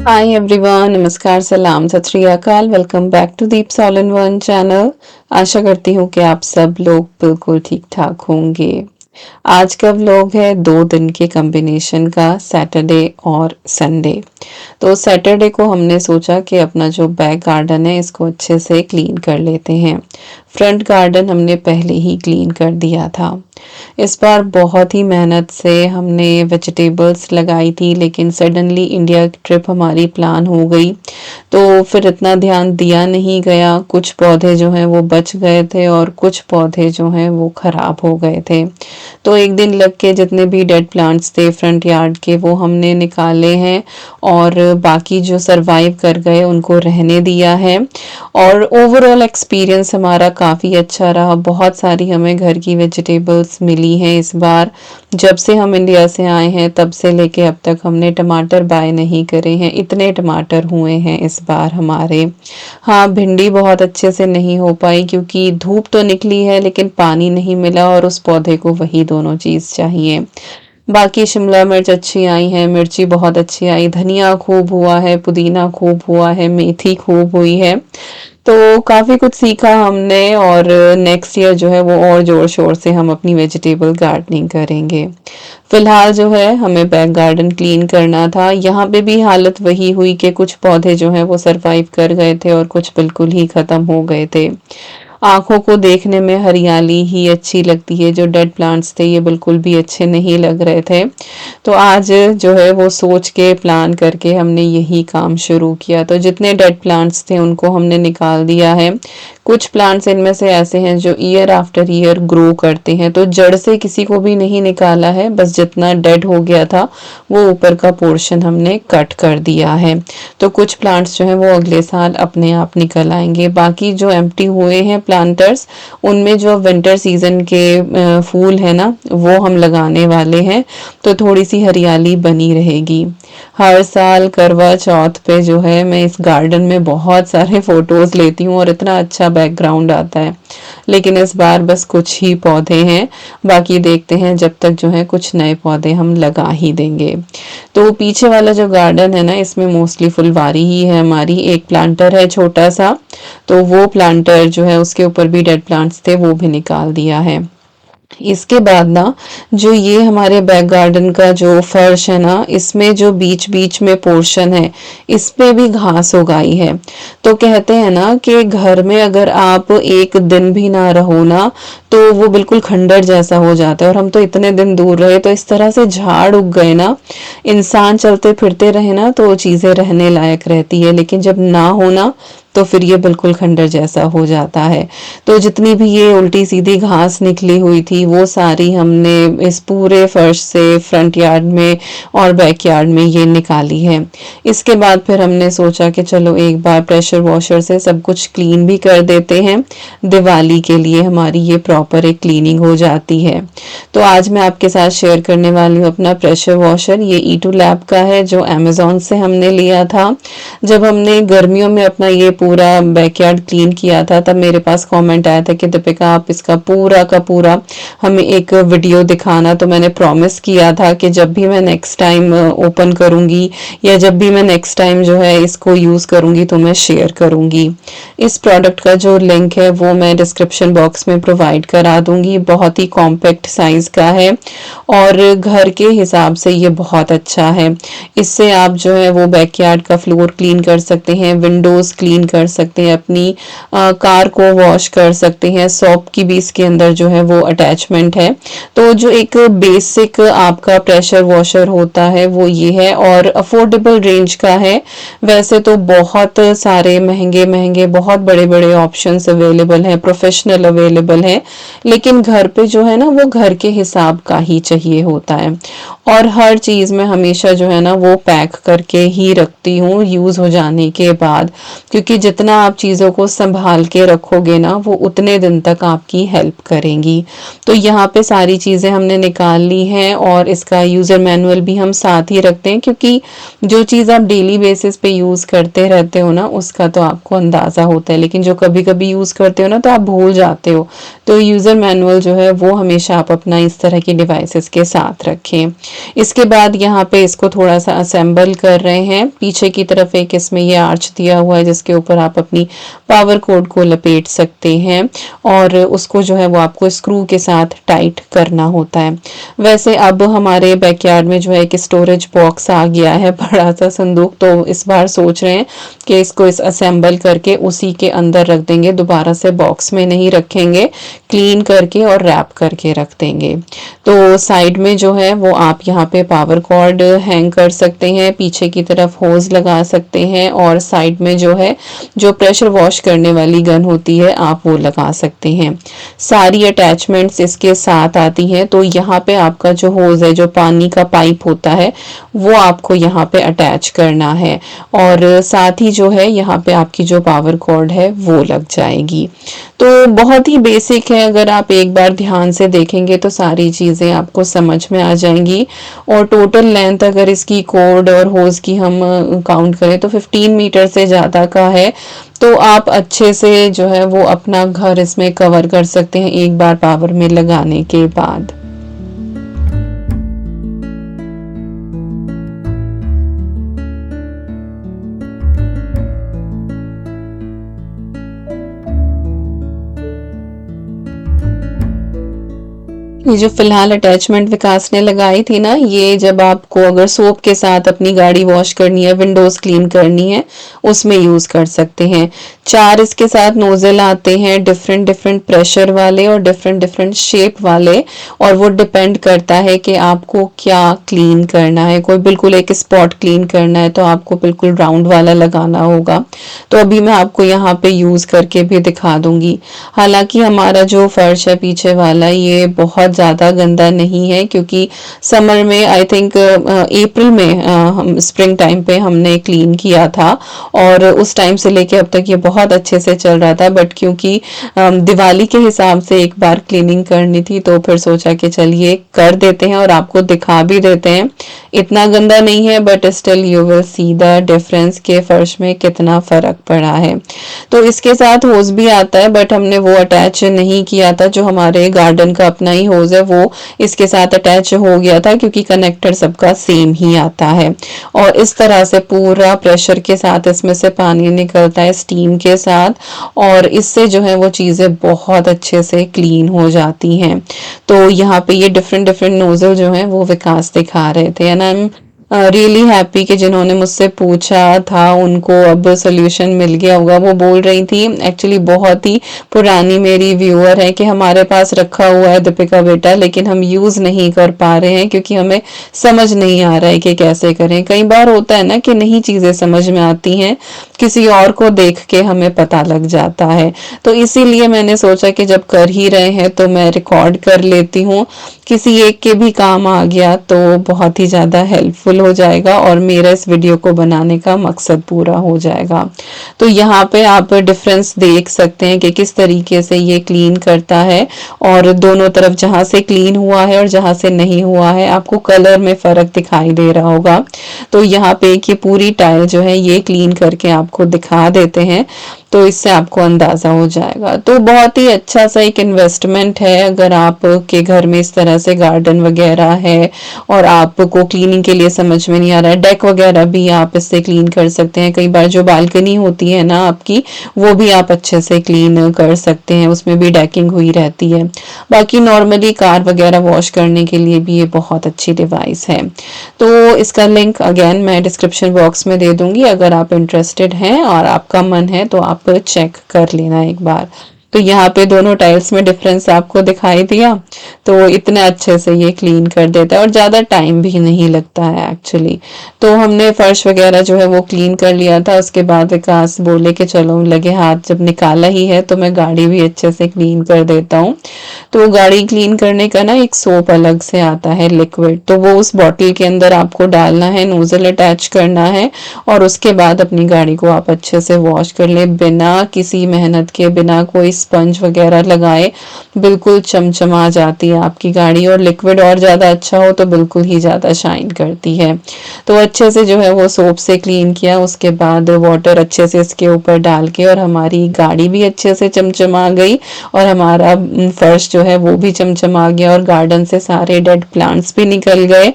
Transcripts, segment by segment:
Hi everyone, नमस्कार, सलाम, सत श्री अकाल। Welcome back to Deep's all in one channel. आशा करती हूँ कि आप सब लोग बिल्कुल ठीक ठाक होंगे। आज का व्लॉग है 2 दिन के कॉम्बिनेशन का, सैटरडे और संडे। तो सैटरडे को हमने सोचा कि अपना जो बैक गार्डन है इसको अच्छे से क्लीन कर लेते हैं। फ्रंट गार्डन हमने पहले ही क्लीन कर दिया था। इस बार बहुत ही मेहनत से हमने वेजिटेबल्स लगाई थी, लेकिन सडनली इंडिया की ट्रिप हमारी प्लान हो गई, तो फिर इतना ध्यान दिया नहीं गया। कुछ पौधे जो हैं वो बच गए थे और कुछ पौधे जो हैं वो खराब हो गए थे। तो एक दिन लग के जितने भी डेड प्लांट्स थे फ्रंट यार्ड के वो हमने निकाले हैं, और बाकी जो सरवाइव कर गए उनको रहने दिया है। और ओवरऑल एक्सपीरियंस हमारा काफ़ी अच्छा रहा। बहुत सारी हमें घर की वेजिटेबल्स मिली हैं इस बार। जब से हम इंडिया से आए हैं तब से लेके अब तक हमने टमाटर बाय नहीं करे हैं, इतने टमाटर हुए हैं इस बार हमारे। हाँ, भिंडी बहुत अच्छे से नहीं हो पाई क्योंकि धूप तो निकली है लेकिन पानी नहीं मिला, और उस पौधे को वही दोनों चीज़ चाहिए। बाकी शिमला मिर्च अच्छी आई है, मिर्ची बहुत अच्छी आई, धनिया खूब हुआ है, पुदीना खूब हुआ है, मेथी खूब हुई है। तो काफ़ी कुछ सीखा हमने, और नेक्स्ट ईयर जो है वो और ज़ोर शोर से हम अपनी वेजिटेबल गार्डनिंग करेंगे। फिलहाल जो है हमें बैक गार्डन क्लीन करना था। यहाँ पे भी हालत वही हुई कि कुछ पौधे जो हैं वो सरवाइव कर गए थे और कुछ बिल्कुल ही ख़त्म हो गए थे। आँखों को देखने में हरियाली ही अच्छी लगती है, जो डेड प्लांट्स थे ये बिल्कुल भी अच्छे नहीं लग रहे थे। तो आज जो है वो सोच के प्लान करके हमने यही काम शुरू किया। तो जितने डेड प्लांट्स थे उनको हमने निकाल दिया है। कुछ प्लांट्स इनमें से ऐसे हैं जो ईयर आफ्टर ईयर ग्रो करते हैं, तो जड़ से किसी को भी नहीं निकाला है, बस जितना डेड हो गया था वो ऊपर का पोर्शन हमने कट कर दिया है। तो कुछ प्लांट्स जो हैं वो अगले साल अपने आप निकल आएंगे। बाकी जो एम्प्टी हुए हैं प्लांटर्स, उनमें जो विंटर सीजन के फूल है ना वो हम लगाने वाले हैं, तो थोड़ी सी हरियाली बनी रहेगी। हर साल करवा चौथ पे जो है मैं इस गार्डन में बहुत सारे फोटोज लेती हूँ और इतना अच्छा बैकग्राउंड आता है, लेकिन इस बार बस कुछ ही पौधे हैं। बाकी देखते हैं, जब तक जो है कुछ नए पौधे हम लगा ही देंगे। तो पीछे वाला जो गार्डन है ना इसमें मोस्टली फुलवारी ही है हमारी। एक प्लांटर है छोटा सा, तो वो प्लांटर जो है उसके ऊपर भी डेड प्लांट्स थे वो भी निकाल दिया है। इसके बाद ना जो ये हमारे बैक गार्डन का जो फर्श है ना, इसमें जो बीच बीच में पोर्शन है इस पे भी घास उगाई है। तो कहते हैं ना कि घर में अगर आप एक दिन भी ना रहो ना तो वो बिल्कुल खंडर जैसा हो जाता है, और हम तो इतने दिन दूर रहे तो इस तरह से झाड़ उग गए ना। इंसान चलते फिरते रहे ना तो चीजें रहने लायक रहती है, लेकिन जब ना हो ना तो फिर ये बिल्कुल खंडर जैसा हो जाता है। तो जितनी भी ये उल्टी सीधी घास निकली हुई थी वो सारी हमने इस पूरे फर्श से फ्रंट यार्ड में और बैक यार्ड में ये निकाली है। इसके बाद फिर हमने सोचा कि चलो एक बार प्रेशर वॉशर से सब कुछ क्लीन भी कर देते हैं, दिवाली के लिए हमारी ये प्रॉपर एक क्लीनिंग हो जाती है। तो आज मैं आपके साथ शेयर करने वाली हूँ अपना प्रेशर वॉशर। ये E2 लैब का है जो अमेजोन से हमने लिया था। जब हमने गर्मियों में अपना ये पूरा बैकयार्ड क्लीन किया था तब मेरे पास कमेंट आया था कि दीपिका आप इसका पूरा का पूरा हमें एक वीडियो दिखाना। तो मैंने प्रॉमिस किया था कि जब भी मैं नेक्स्ट टाइम ओपन करूंगी या जब भी मैं नेक्स्ट टाइम जो है इसको यूज़ करूंगी तो मैं शेयर करूंगी। इस प्रोडक्ट का जो लिंक है वो मैं डिस्क्रिप्शन बॉक्स में प्रोवाइड करा दूंगी। बहुत ही कॉम्पैक्ट साइज का है और घर के हिसाब से ये बहुत अच्छा है। इससे आप जो है वो बैकयार्ड का फ्लोर क्लीन कर सकते हैं, विंडोज क्लीन कर सकते हैं, अपनी कार को वॉश कर सकते हैं। सॉप की भी इसके अंदर जो है वो अटैचमेंट है। तो जो एक बेसिक आपका प्रेशर वॉशर होता है वो ये है, और अफोर्डेबल रेंज का है। वैसे तो बहुत सारे महंगे महंगे बहुत बड़े बड़े ऑप्शंस अवेलेबल हैं, प्रोफेशनल अवेलेबल है, लेकिन घर पे जो है ना वो घर के हिसाब का ही चाहिए होता है। और हर चीज़ में हमेशा जो है ना वो पैक करके ही रखती हूँ यूज़ हो जाने के बाद, क्योंकि जितना आप चीज़ों को संभाल के रखोगे ना, वो उतने दिन तक आपकी हेल्प करेंगी। तो यहाँ पे सारी चीज़ें हमने निकाल ली हैं और इसका यूज़र मैनुअल भी हम साथ ही रखते हैं, क्योंकि जो चीज़ आप डेली बेसिस पे यूज़ करते रहते हो ना, उसका तो आपको अंदाज़ा होता है, लेकिन जो कभी कभी यूज़ करते हो ना तो आप भूल जाते हो। तो यूज़र मैनुअल जो है वो हमेशा आप अपना इस तरह की डिवाइसेस के साथ रखें। इसके बाद यहाँ पे इसको थोड़ा सा असेंबल कर रहे हैं। पीछे की तरफ एक इसमें ये आर्च दिया हुआ है जिसके ऊपर आप अपनी पावर कोड को लपेट सकते हैं और उसको जो है वो आपको स्क्रू के साथ टाइट करना होता है। वैसे अब हमारे बैकयार्ड में जो है एक स्टोरेज बॉक्स आ गया है, बड़ा सा संदूक, तो इस बार सोच रहे हैं कि इसको इस असेंबल करके उसी के अंदर रख देंगे, दोबारा से बॉक्स में नहीं रखेंगे, क्लीन करके और रैप करके रख देंगे। तो साइड में जो है वो आप यहाँ पे पावर कॉर्ड हैंग कर सकते हैं, पीछे की तरफ होज लगा सकते हैं और साइड में जो है जो प्रेशर वॉश करने वाली गन होती है आप वो लगा सकते हैं। सारी अटैचमेंट्स इसके साथ आती हैं। तो यहाँ पे आपका जो होज है, जो पानी का पाइप होता है, वो आपको यहाँ पे अटैच करना है और साथ ही जो है यहाँ पे आपकी जो पावर कॉर्ड है वो लग जाएगी। तो बहुत ही बेसिक है, अगर आप एक बार ध्यान से देखेंगे तो सारी चीज़ें आपको समझ में आ जाएंगी। और टोटल लेंथ अगर इसकी कॉर्ड और होज की हम काउंट करें तो 15 मीटर से ज़्यादा का है। तो आप अच्छे से जो है वो अपना घर इसमें कवर कर सकते हैं एक बार पावर में लगाने के बाद। ये जो फिलहाल अटैचमेंट विकास ने लगाई थी ना, ये जब आपको अगर सोप के साथ अपनी गाड़ी वॉश करनी है, विंडोज क्लीन करनी है, उसमें यूज कर सकते हैं। 4 इसके साथ नोजल आते हैं, डिफरेंट डिफरेंट प्रेशर वाले और डिफरेंट डिफरेंट शेप वाले, और वो डिपेंड करता है कि आपको क्या क्लीन करना है। कोई बिल्कुल एक स्पॉट क्लीन करना है तो आपको बिल्कुल राउंड वाला लगाना होगा। तो अभी मैं आपको यहाँ पे यूज करके भी दिखा दूंगी। हालांकि हमारा जो फर्श है पीछे वाला, ये बहुत ज़्यादा गंदा नहीं है, क्योंकि समर में आई थिंक अप्रैल में हम स्प्रिंग टाइम पे हमने क्लीन किया था और उस टाइम से लेके अब तक ये बहुत अच्छे से चल रहा था। बट क्योंकि दिवाली के हिसाब से एक बार क्लीनिंग करनी थी तो फिर सोचा कि चलिए कर देते हैं और आपको दिखा भी देते हैं। इतना गंदा नहीं है but still you will see the difference के फर्श में कितना फर्क पड़ा है। तो इसके साथ होज भी आता है बट हमने वो अटैच नहीं किया था। जो हमारे गार्डन का अपना ही होज है वो इसके साथ अटैच हो गया था, क्योंकि कनेक्टर सबका सेम ही आता है। और इस तरह से पूरा प्रेशर के साथ इसमें से पानी निकलता है स्टीम के साथ, और इससे जो है वो चीज़ें बहुत अच्छे से क्लीन हो जाती हैं। तो यहाँ पे ये डिफरेंट डिफरेंट नोजल जो है वो विकास दिखा रहे थे and I am really happy कि जिन्होंने मुझसे पूछा था उनको अब सोल्यूशन मिल गया होगा। वो बोल रही थी, एक्चुअली बहुत ही पुरानी मेरी व्यूअर है, कि हमारे पास रखा हुआ है दीपिका बेटा, लेकिन हम यूज़ नहीं कर पा रहे हैं क्योंकि हमें समझ नहीं आ रहा है कि कैसे करें। कई बार होता है ना कि नहीं चीज़ें समझ में आती हैं, किसी और को देख के हमें पता लग जाता है। तो इसीलिए मैंने सोचा कि जब कर ही रहे हैं तो मैं रिकॉर्ड कर लेती हूँ। किसी एक के भी काम आ गया तो बहुत ही ज़्यादा हेल्पफुल हो जाएगा और मेरा इस वीडियो को बनाने का मकसद पूरा हो जाएगा। तो यहाँ पे आप डिफरेंस देख सकते हैं कि किस तरीके से ये क्लीन करता है, और दोनों तरफ जहाँ से क्लीन हुआ है और जहाँ से नहीं हुआ है आपको कलर में फ़र्क दिखाई दे रहा होगा। तो यहाँ पे ये पूरी टाइल जो है ये क्लीन करके आपको दिखा देते हैं, तो इससे आपको अंदाज़ा हो जाएगा। तो बहुत ही अच्छा सा एक इन्वेस्टमेंट है अगर आपके घर में इस तरह से गार्डन वगैरह है और आपको क्लीनिंग के लिए समझ में नहीं आ रहा है। डेक वगैरह भी आप इससे क्लीन कर सकते हैं। कई बार जो बालकनी होती है ना आपकी, वो भी आप अच्छे से क्लीन कर सकते हैं, उसमें भी डेकिंग हुई रहती है। बाकी नॉर्मली कार वगैरह वॉश करने के लिए भी ये बहुत अच्छी डिवाइस है। तो इसका लिंक अगेन मैं डिस्क्रिप्शन बॉक्स में दे दूंगी, अगर आप इंटरेस्टेड हैं और आपका मन है तो आप चेक कर लेना एक बार। तो यहाँ पे दोनों टाइल्स में डिफरेंस आपको दिखाई दिया। तो इतने अच्छे से ये क्लीन कर देता है और ज़्यादा टाइम भी नहीं लगता है एक्चुअली। तो हमने फर्श वगैरह जो है वो क्लीन कर लिया था। उसके बाद विकास बोले कि चलो, लगे हाथ जब निकाला ही है तो मैं गाड़ी भी अच्छे से क्लीन कर देता हूँ। तो गाड़ी क्लीन करने का ना एक सोप अलग से आता है लिक्विड, तो वो उस बॉटल के अंदर आपको डालना है, नोजल अटैच करना है और उसके बाद अपनी गाड़ी को आप अच्छे से वॉश कर ले, बिना किसी मेहनत के, बिना कोई स्पंज वगैरह लगाए। बिल्कुल चमचमा जाती है आपकी गाड़ी, और लिक्विड और ज़्यादा अच्छा हो तो बिल्कुल ही ज़्यादा शाइन करती है। तो अच्छे से जो है वो सोप से क्लीन किया, उसके बाद वाटर अच्छे से इसके ऊपर डाल के, और हमारी गाड़ी भी अच्छे से चमचमा गई और हमारा फर्श जो है वो भी चमचमा गया और गार्डन से सारे डेड प्लांट्स भी निकल गए।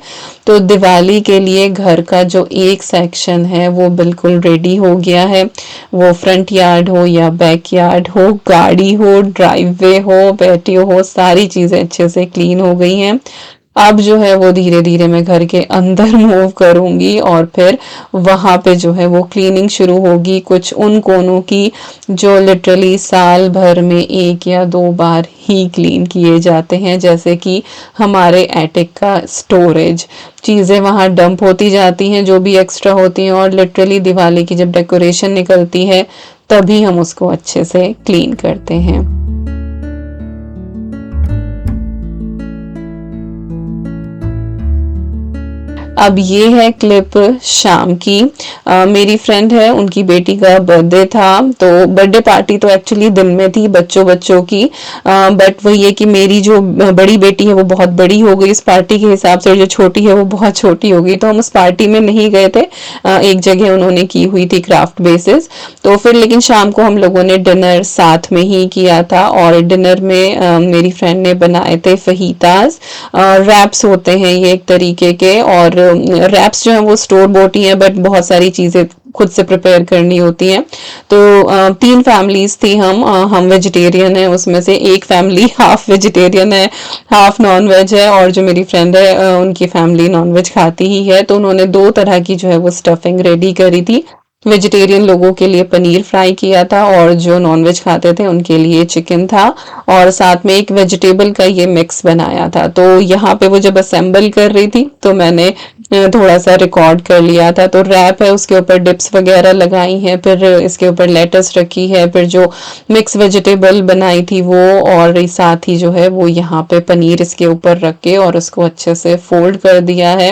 तो दिवाली के लिए घर का जो एक सेक्शन है वो बिल्कुल रेडी हो गया है। वो फ्रंट यार्ड हो या बैक यार्ड हो, गाड़ी हो, ड्राइववे हो, पैटियो हो, सारी चीजें अच्छे से क्लीन हो गई हैं। अब जो है वो धीरे धीरे मैं घर के अंदर मूव करूंगी और फिर वहां पे जो है वो क्लीनिंग शुरू होगी। कुछ उन कोनों की जो लिटरली साल भर में एक या दो बार ही क्लीन किए जाते हैं, जैसे कि हमारे एटिक का स्टोरेज। चीज़ें वहाँ डंप होती जाती हैं जो भी एक्स्ट्रा होती हैं, और लिटरली दिवाली की जब डेकोरेशन निकलती है तभी हम उसको अच्छे से क्लीन करते हैं। अब ये है क्लिप शाम की। मेरी फ्रेंड है, उनकी बेटी का बर्थडे था, तो बर्थडे पार्टी तो एक्चुअली दिन में थी बच्चों बच्चों की, बट वो ये कि मेरी जो बड़ी बेटी है वो बहुत बड़ी हो गई इस पार्टी के हिसाब से, और जो छोटी है वो बहुत छोटी हो गई, तो हम उस पार्टी में नहीं गए थे। एक जगह उन्होंने की हुई थी क्राफ्ट बेसिस, तो फिर लेकिन शाम को हम लोगों ने डिनर साथ में ही किया था, और डिनर में मेरी फ्रेंड ने बनाए थे फहीतास। रैप्स होते हैं ये एक तरीके के, और रैप्स जो है वो स्टोर बोट ही है, बट बहुत सारी चीजें खुद से प्रिपेयर करनी होती हैं। तो 3 फैमिलीज थी, हम वेजिटेरियन है, उसमें से एक फैमिली हाफ वेजिटेरियन है, हाफ नॉन वेज है, और जो मेरी फ्रेंड है उनकी फैमिली नॉन वेज खाती ही है। तो उन्होंने 2 तरह की जो है वो स्टफिंग रेडी करी थी। वेजिटेरियन लोगों के लिए पनीर फ्राई किया था, और जो नॉनवेज खाते थे उनके लिए चिकन था, और साथ में एक वेजिटेबल का ये मिक्स बनाया था। तो यहाँ पे वो जब असेंबल कर रही थी तो मैंने थोड़ा सा रिकॉर्ड कर लिया था। तो रैप है, उसके ऊपर डिप्स वगैरह लगाई हैं, फिर इसके ऊपर लेटस रखी है, फिर जो मिक्स वेजिटेबल बनाई थी वो, और साथ ही जो है वो यहाँ पे पनीर इसके ऊपर रख के और उसको अच्छे से फोल्ड कर दिया है।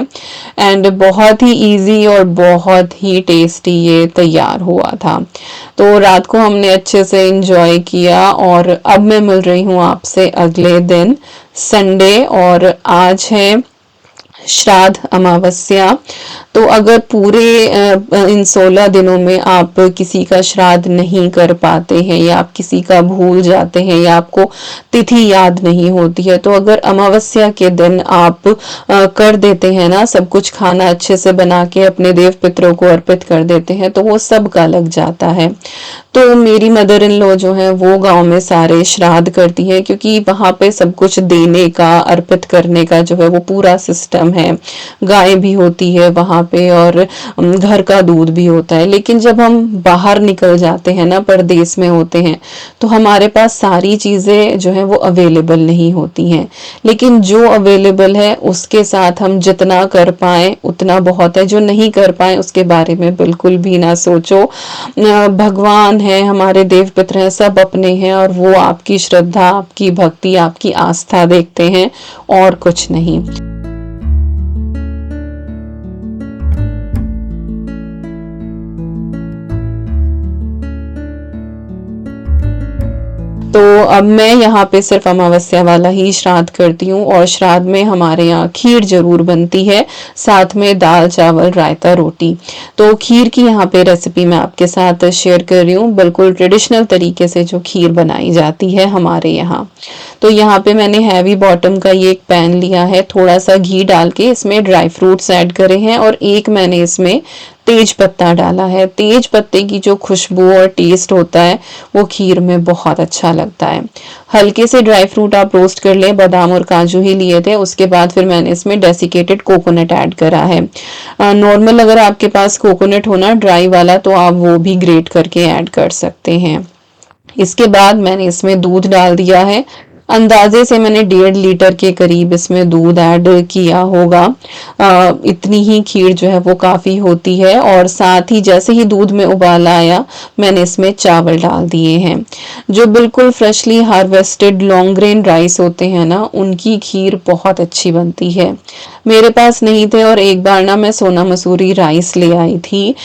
एंड बहुत ही इजी और बहुत ही टेस्टी ये तैयार हुआ था। तो रात को हमने अच्छे से एंजॉय किया, और अब मैं मिल रही हूँ आपसे अगले दिन संडे, और आज है श्राद्ध अमावस्या। तो अगर पूरे इन 16 दिनों में आप किसी का श्राद्ध नहीं कर पाते हैं, या आप किसी का भूल जाते हैं, या आपको तिथि याद नहीं होती है, तो अगर अमावस्या के दिन आप कर देते हैं ना, सब कुछ खाना अच्छे से बना के अपने देव पितरों को अर्पित कर देते हैं, तो वो सब का लग जाता है। तो मेरी मदर इन लॉ जो है वो गांव में सारे श्राद्ध करती है, क्योंकि वहां पे सब कुछ देने का, अर्पित करने का जो है वो पूरा सिस्टम है। गाय भी होती है वहां पे, और घर का दूध भी होता है। लेकिन जब हम बाहर निकल जाते हैं ना, परदेश में होते हैं, तो हमारे पास सारी चीजें जो है वो अवेलेबल नहीं होती हैं। लेकिन जो अवेलेबल है उसके साथ हम जितना कर पाए उतना बहुत है, जो नहीं कर पाए उसके बारे में बिल्कुल भी ना सोचो। भगवान है, हमारे देव पितर हैं, सब अपने हैं, और वो आपकी श्रद्धा, आपकी भक्ति, आपकी आस्था देखते हैं, और कुछ नहीं। तो अब मैं यहाँ पे सिर्फ अमावस्या वाला ही श्राद्ध करती हूँ, और श्राद्ध में हमारे यहाँ खीर जरूर बनती है, साथ में दाल चावल रायता रोटी। तो खीर की यहाँ पे रेसिपी मैं आपके साथ शेयर कर रही हूँ, बिल्कुल ट्रेडिशनल तरीके से जो खीर बनाई जाती है हमारे यहाँ। तो यहाँ पे मैंने हैवी बॉटम का ये एक पैन लिया है, थोड़ा सा घी डाल के इसमें ड्राई फ्रूट्स ऐड करे हैं, और एक मैंने इसमें तेज पत्ता डाला है। तेज पत्ते की जो खुशबू और टेस्ट होता है वो खीर में बहुत अच्छा लगता है। हल्के से ड्राई फ्रूट आप रोस्ट कर लें, बादाम और काजू ही लिए थे, उसके बाद फिर मैंने इसमें डेसिकेटेड कोकोनट ऐड करा है। नॉर्मल अगर आपके पास कोकोनट हो ना ड्राई वाला, तो आप वो भी ग्रेट करके ऐड कर सकते हैं। इसके बाद मैंने इसमें दूध डाल दिया है। अंदाजे से मैंने 1.5 लीटर के करीब इसमें दूध ऐड किया होगा। इतनी ही खीर जो है वो काफ़ी होती है। और साथ ही जैसे ही दूध में उबाल आया, मैंने इसमें चावल डाल दिए हैं। जो बिल्कुल freshly harvested long grain rice होते हैं ना, उनकी खीर बहुत अच्छी बनती है। मेरे पास नहीं थे और एक बार ना मैं सोना मसूरी राइस ले आई थी।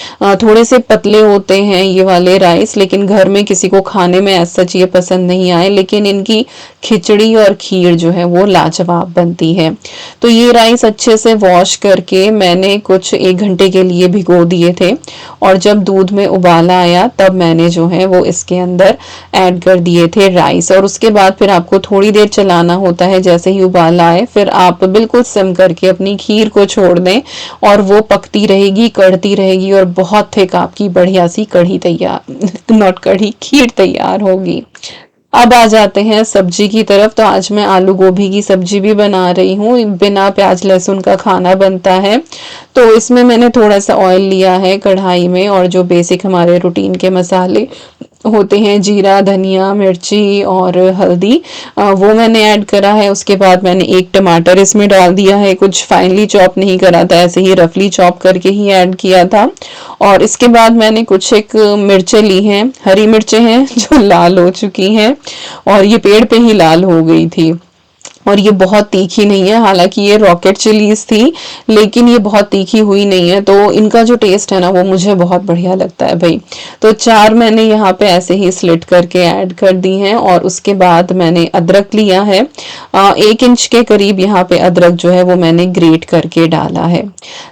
थोड़े से पतले होते हैं ये वाले राइस, लेकिन घर में किसी को खाने में ऐसा ये पसंद नहीं आए, लेकिन इनकी खिचड़ी और खीर जो है वो लाजवाब बनती है। तो ये राइस अच्छे से वॉश करके मैंने कुछ 1 घंटे के लिए भिगो दिए थे, और जब दूध में उबाला आया तब मैंने जो है वो इसके अंदर ऐड कर दिए थे राइस। और उसके बाद फिर आपको थोड़ी देर चलाना होता है। जैसे ही उबाला आए फिर आप बिल्कुल सिम करके अपनी खीर को छोड़ दें, और वो पकती रहेगी, कढ़ती रहेगी, और बहुत थिक आपकी बढ़िया सी कढ़ी तैयार नॉट कढ़ी, खीर तैयार होगी। अब आ जाते हैं सब्जी की तरफ। तो आज मैं आलू गोभी की सब्जी भी बना रही हूँ। बिना प्याज लहसुन का खाना बनता है। तो इसमें मैंने थोड़ा सा ऑयल लिया है कढ़ाई में, और जो बेसिक हमारे रूटीन के मसाले होते हैं, जीरा, धनिया, मिर्ची और हल्दी, वो मैंने ऐड करा है। उसके बाद मैंने एक टमाटर इसमें डाल दिया है। कुछ फाइनली चॉप नहीं करा था, ऐसे ही रफली चॉप करके ही ऐड किया था। और इसके बाद मैंने कुछ एक मिर्चें ली हैं, हरी मिर्चें हैं जो लाल हो चुकी हैं, और ये पेड़ पे ही लाल हो गई थी। और ये बहुत तीखी नहीं है, हालांकि ये रॉकेट चिलीज थी, लेकिन ये बहुत तीखी हुई नहीं है। तो इनका जो टेस्ट है ना वो मुझे बहुत बढ़िया लगता है भाई। तो 4 मैंने यहाँ पे ऐसे ही स्लिट करके ऐड कर दी हैं। और उसके बाद मैंने अदरक लिया है, 1 इंच के करीब यहाँ पे अदरक जो है वो मैंने ग्रेट करके डाला है।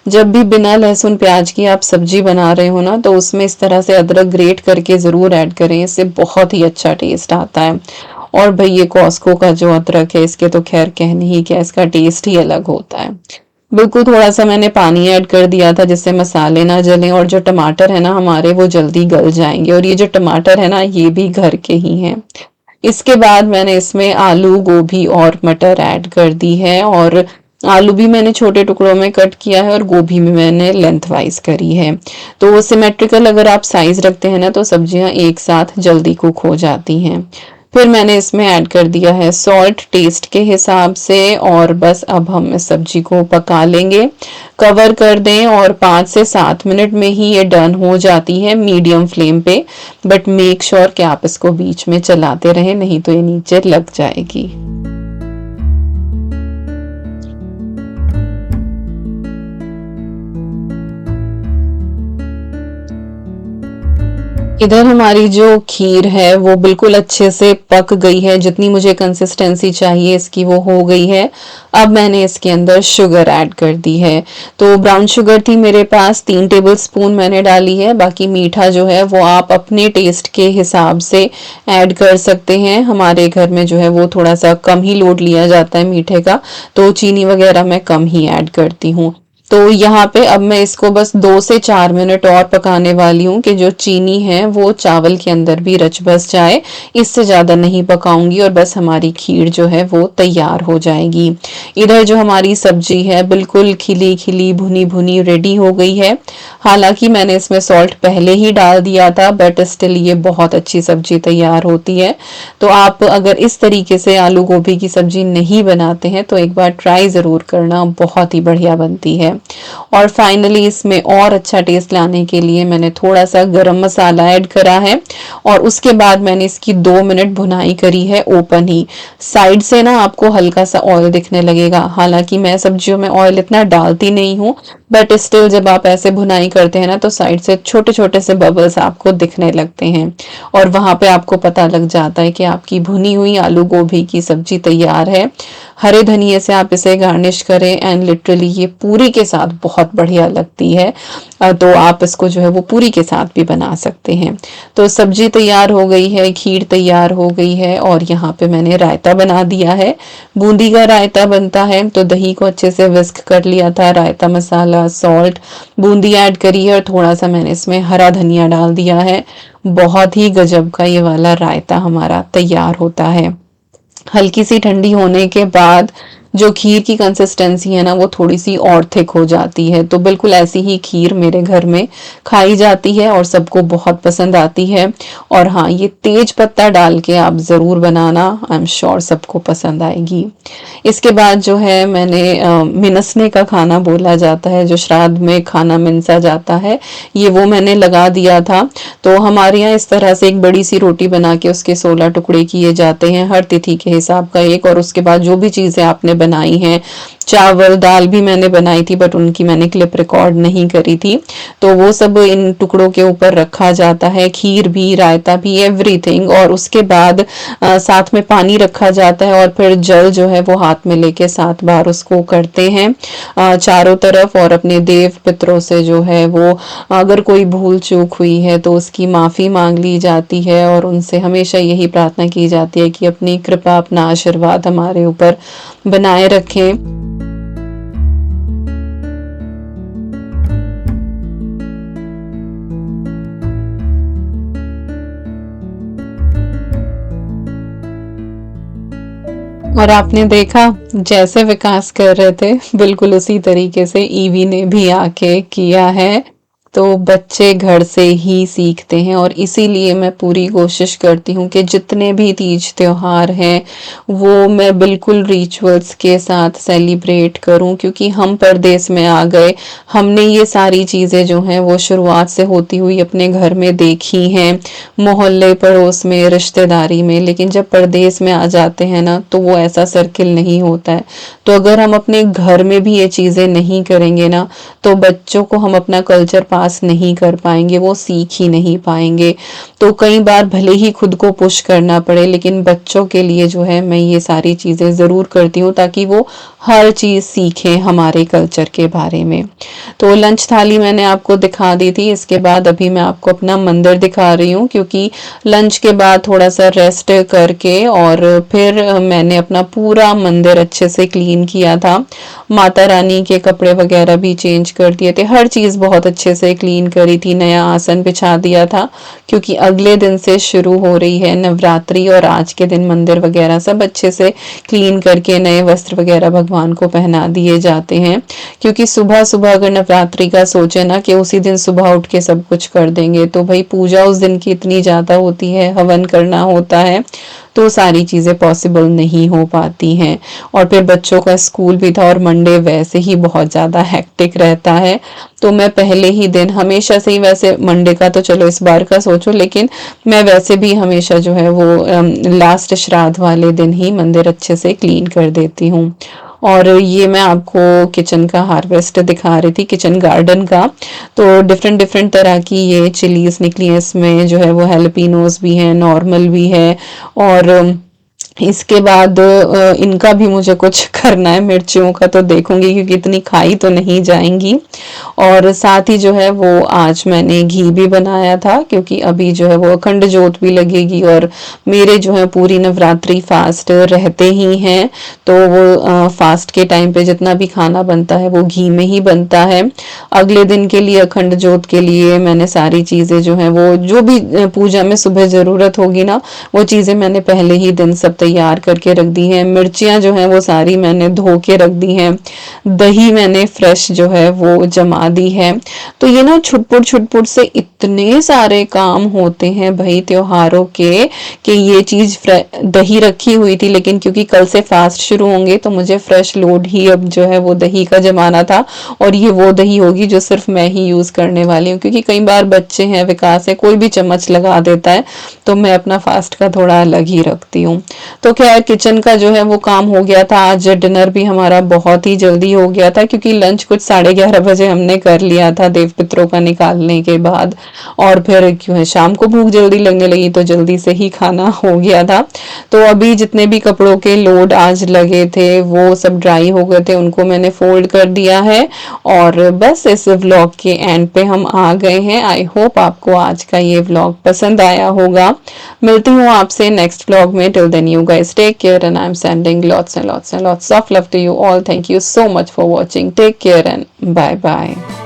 जब भी बिना लहसुन प्याज की आप सब्जी बना रहे हो ना, तो उसमें इस तरह से अदरक ग्रेट करके ज़रूर ऐड करें, इससे बहुत ही अच्छा टेस्ट आता है। और भाई ये कॉस्को का जो अदरक है, इसके तो खैर कहने ही क्या, इसका टेस्ट ही अलग होता है। बिल्कुल थोड़ा सा मैंने पानी ऐड कर दिया था जिससे मसाले ना जलें, और जो टमाटर है ना हमारे वो जल्दी गल जाएंगे। और ये जो टमाटर है ना ये भी घर के ही हैं। इसके बाद मैंने इसमें आलू, गोभी और मटर ऐड कर दी है। और आलू भी मैंने छोटे टुकड़ों में कट किया है, और गोभी भी मैंने लेंथ वाइज करी है। तो सिमेट्रिकल अगर आप साइज रखते हैं ना, तो सब्जियां एक साथ जल्दी कुक हो जाती हैं। फिर मैंने इसमें ऐड कर दिया है सॉल्ट टेस्ट के हिसाब से, और बस अब हम इस सब्जी को पका लेंगे। कवर कर दें, और 5 से 7 मिनट में ही ये डन हो जाती है मीडियम फ्लेम पे। बट मेक श्योर कि आप इसको बीच में चलाते रहें, नहीं तो ये नीचे लग जाएगी। इधर हमारी जो खीर है वो बिल्कुल अच्छे से पक गई है, जितनी मुझे कंसिस्टेंसी चाहिए इसकी वो हो गई है। अब मैंने इसके अंदर शुगर ऐड कर दी है। तो ब्राउन शुगर थी मेरे पास, 3 टेबलस्पून मैंने डाली है। बाकी मीठा जो है वो आप अपने टेस्ट के हिसाब से ऐड कर सकते हैं। हमारे घर में जो है वो थोड़ा सा कम ही लोड लिया जाता है मीठे का, तो चीनी वगैरह मैं कम ही ऐड करती हूँ। तो यहाँ पे अब मैं इसको बस 2 से 4 मिनट और पकाने वाली हूँ कि जो चीनी है वो चावल के अंदर भी रच बस जाए। इससे ज़्यादा नहीं पकाऊंगी, और बस हमारी खीर जो है वो तैयार हो जाएगी। इधर जो हमारी सब्जी है बिल्कुल खिली खिली भुनी भुनी रेडी हो गई है। हालांकि मैंने इसमें सॉल्ट पहले ही डाल दिया था, बट स्टिल ये बहुत अच्छी सब्जी तैयार होती है। तो आप अगर इस तरीके से आलू गोभी की सब्जी नहीं बनाते हैं तो एक बार ट्राई ज़रूर करना, बहुत ही बढ़िया बनती है। और फाइनली इसमें और अच्छा टेस्ट लाने के लिए मैंने थोड़ा सा गरम मसाला ऐड करा है, और उसके बाद मैंने इसकी 2 मिनट भुनाई करी है ओपन ही। साइड से ना आपको हल्का सा ऑयल दिखने लगेगा, हालांकि मैं सब्जियों में ऑयल इतना डालती नहीं हूँ, बट स्टिल जब आप ऐसे भुनाई करते हैं ना तो साइड से छोटे छोटे से बबल्स आपको दिखने लगते हैं, और वहां पे आपको पता लग जाता है कि आपकी भुनी हुई आलू गोभी की सब्जी तैयार है। हरे धनिए से आप इसे गार्निश करें, एंड लिटरली ये पूरी के साथ बहुत बढ़िया लगती है। तो आप इसको जो है वो पूरी के साथ भी बना सकते हैं। तो सब्जी तैयार हो गई है, खीर तैयार हो गई है, और यहाँ पे मैंने रायता बना दिया है। बूंदी का रायता बनता है, तो दही को अच्छे से विस्क कर लिया था, रायता मसाला, सॉल्ट, बूंदी ऐड करी है, और थोड़ा सा मैंने इसमें हरा धनिया डाल दिया है। बहुत ही गजब का ये वाला रायता हमारा तैयार होता है। हल्की सी ठंडी होने के बाद जो खीर की कंसिस्टेंसी है ना वो थोड़ी सी और थिक हो जाती है। तो बिल्कुल ऐसी ही खीर मेरे घर में खाई जाती है और सबको बहुत पसंद आती है। और हाँ, ये तेज पत्ता डाल के आप ज़रूर बनाना, आई एम श्योर सबको पसंद आएगी। इसके बाद जो है मैंने मिनसने का खाना बोला जाता है, जो श्राद्ध में खाना मिनसा जाता है, ये वो मैंने लगा दिया था। तो हमारे यहाँ इस तरह से एक बड़ी सी रोटी बना के उसके 16 टुकड़े किए जाते हैं हर तिथि के हिसाब का एक। और उसके बाद जो भी चीज़ें आपने बनाई हैं, चावल दाल भी मैंने बनाई थी बट उनकी मैंने क्लिप रिकॉर्ड नहीं करी थी, तो वो सब इन टुकड़ों के ऊपर रखा जाता है, खीर भी, रायता भी, एवरीथिंग। और उसके बाद साथ में पानी रखा जाता है और फिर जल जो है वो हाथ में लेके 7 बार उसको करते हैं चारों तरफ। और अपने देव पितरों से जो है वो अगर कोई भूल चूक हुई है तो उसकी माफ़ी मांग ली जाती है और उनसे हमेशा यही प्रार्थना की जाती है कि अपनी कृपा, अपना आशीर्वाद हमारे ऊपर बनाए रखें। और आपने देखा जैसे विकास कर रहे थे बिल्कुल उसी तरीके से ईवी ने भी आके किया है। तो बच्चे घर से ही सीखते हैं और इसीलिए मैं पूरी कोशिश करती हूँ कि जितने भी तीज त्योहार हैं वो मैं बिल्कुल रिचुअल्स के साथ सेलिब्रेट करूँ, क्योंकि हम परदेश में आ गए, हमने ये सारी चीज़ें जो हैं वो शुरुआत से होती हुई अपने घर में देखी हैं, मोहल्ले पड़ोस में, रिश्तेदारी में। लेकिन जब परदेश में आ जाते हैं ना तो वो ऐसा सर्किल नहीं होता है। तो अगर हम अपने घर में भी ये चीज़ें नहीं करेंगे ना तो बच्चों को हम अपना कल्चर पास नहीं कर पाएंगे, वो सीख ही नहीं पाएंगे। तो कई बार भले ही खुद को पुश करना पड़े लेकिन बच्चों के लिए जो है मैं ये सारी चीज़ें ज़रूर करती हूँ ताकि वो हर चीज़ सीखें हमारे कल्चर के बारे में। तो लंच थाली मैंने आपको दिखा दी थी। इसके बाद अभी मैं आपको अपना मंदिर दिखा रही हूँ, क्योंकि लंच के बाद थोड़ा सा रेस्ट करके और फिर मैंने अपना पूरा मंदिर अच्छे से क्लीन किया था। माता रानी के कपड़े वगैरह भी चेंज कर दिए थे, हर चीज़ बहुत अच्छे से क्लीन करी थी, नया आसन बिछा दिया था, क्योंकि अगले दिन से शुरू हो रही है नवरात्रि। और आज के दिन मंदिर वगैरह सब अच्छे से क्लीन करके नए वस्त्र वगैरह भगवान को पहना दिए जाते हैं। क्योंकि सुबह सुबह अगर नवरात्रि का सोचे ना कि उसी दिन सुबह उठ के सब कुछ कर देंगे तो भाई पूजा उस दिन की इतनी ज़्यादा होती है, हवन करना होता है, तो सारी चीज़ें पॉसिबल नहीं हो पाती हैं। और फिर बच्चों का स्कूल भी था और मंडे वैसे ही बहुत ज़्यादा हेक्टिक रहता है। तो मैं पहले ही दिन हमेशा से ही, वैसे मंडे का तो चलो इस बार का सोचो, लेकिन मैं वैसे भी हमेशा जो है वो लास्ट श्राद्ध वाले दिन ही मंदिर अच्छे से क्लीन कर देती हूँ। और ये मैं आपको किचन का हार्वेस्ट दिखा रही थी, किचन गार्डन का। तो डिफरेंट डिफरेंट तरह की ये चिलीज निकली है, इसमें जो है वो हेलपिनोज भी है, नॉर्मल भी है। और इसके बाद इनका भी मुझे कुछ करना है, मिर्चियों का तो देखूंगी क्योंकि इतनी खाई तो नहीं जाएंगी। और साथ ही जो है वो आज मैंने घी भी बनाया था, क्योंकि अभी जो है वो अखंड जोत भी लगेगी और मेरे जो है पूरी नवरात्रि फास्ट रहते ही हैं। तो वो फास्ट के टाइम पे जितना भी खाना बनता है वो घी में ही बनता है। अगले दिन के लिए अखंड जोत के लिए मैंने सारी चीज़ें जो है वो जो भी पूजा में सुबह ज़रूरत होगी ना वो चीज़ें मैंने पहले ही दिन सब तैयार करके रख दी हैं। मिर्चियाँ जो हैं वो सारी मैंने धो के रख दी हैं। दही मैंने फ्रेश जो है वो जमा दी है। तो ये ना छुटपुट से इतने सारे काम होते हैं भाई त्योहारों के, कि ये चीज़ दही रखी हुई थी लेकिन क्योंकि कल से फास्ट शुरू होंगे तो मुझे फ्रेश लोड ही अब जो है वो दही का जमाना था। और ये वो दही होगी जो सिर्फ मैं ही यूज़ करने वाली हूँ, क्योंकि कई बार बच्चे हैं, विकास है, कोई भी चम्मच लगा देता है, तो मैं अपना फास्ट का थोड़ा अलग ही रखती हूँ। तो खैर किचन का जो है वो काम हो गया था। आज डिनर भी हमारा बहुत ही जल्दी हो गया था, क्योंकि लंच कुछ 11:30 बजे हमने कर लिया था देव पितरों का निकालने के बाद। और फिर क्यों है शाम को भूख जल्दी लगने लगी तो जल्दी से ही खाना हो गया था। तो अभी जितने भी कपड़ों के लोड आज लगे थे वो सब ड्राई हो गए थे, उनको मैंने फोल्ड कर दिया है। और बस इस व्लॉग के एंड पे हम आ गए हैं। आई होप आपको आज का ये व्लॉग पसंद आया होगा। मिलती हूँ आपसे नेक्स्ट व्लॉग में। Till then you guys take care and I am sending lots and lots and lots of love to you all. Thank you so much for watching. Take care and bye bye.